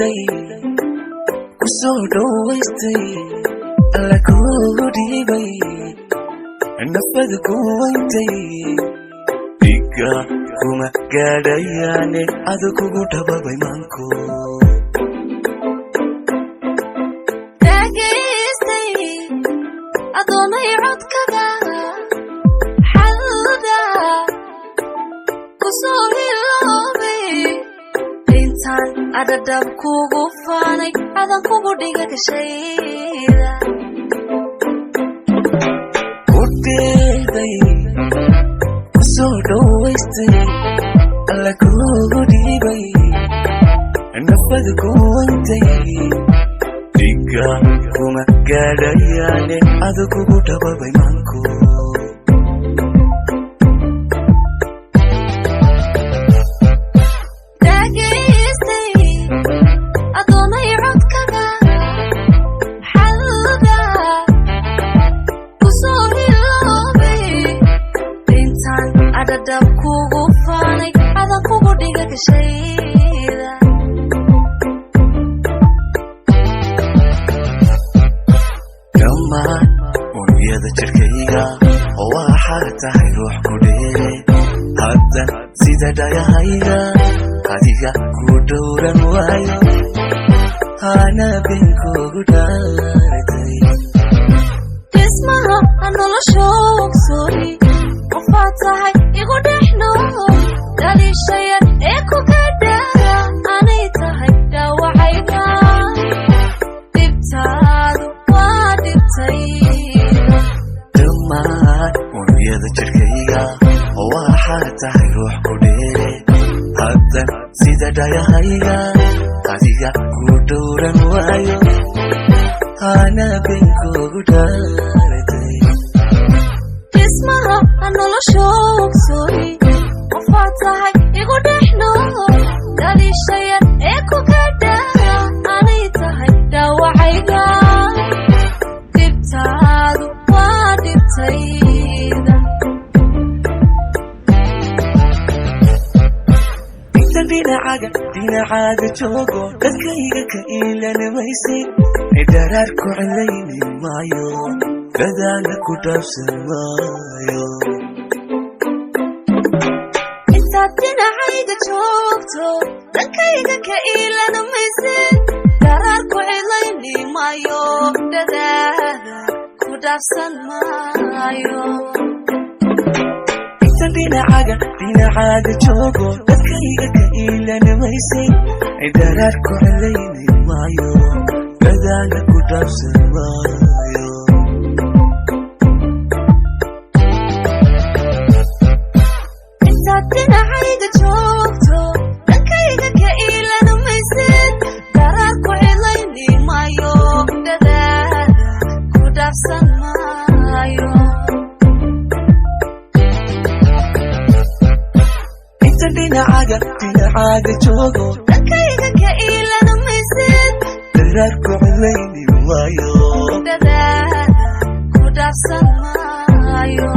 day kusoo waystay alla kugu dhiibay nafada ku wayntay diga kuma gaadhayaane adu kugu dhababay manku taagistay adoonay codkaga xalda kusoo hiloobay intaan adadab kugu faanay adan kugu dhiga gashayda udeeday kusoo waystay alla kugu dhiibay nafada ku wayntay diga kuma gaadhayaane adu kugu dhababay manku adadab kugu faanay adan kugu dhiga gashayda dhammaan unugyada jirkayga waxaa tahay ruux ku dheere haddan sida dhayahayga adiga ku dhowran waayo hana beenkoogu dhaaratay dhismaha nolosha ogsooni qofaad tahay igu dhex nool daliishayad ee ku gadhaara anay tahay dhaawacayga dhibtaadu waa dhibtayda dhammaan unugyada jirkayga waxaa tahay ruux ku dheere haddan sida dhayahayga adiga ku dhowran waayo hana beenkoogu dhaaratay dhismaha nolosha ogsooni qofaad tahay igu dhex nool daliishayad ee ku gadhaara anay tahay dhaawacayga dhibtaadu waa dhibtayda intan dhinacaaga joogo dadkayga ka iilanamaysid dharaar ku celayni maayo dadaala ku dhaafsan maayo intaad dhinacayga joogto dadkayga ka iilanamaysid daraar ku celayni maayo dadaala ku dhaafsan maayo intan dhinacaaga joogo dadkayga ka iilanamaysid daraar ku celayni maayo dadaala ku dhaafsan maayo intaad dhinacayga joogto dadkayga ka iilanamaysid daraar ku celayni maayo dadaala ku dhaafsan maayo intan dhinacaaga joogo dadkayga ka iilanamaysid daraar ku celayni maayo dadaala ku dhaafsan maayo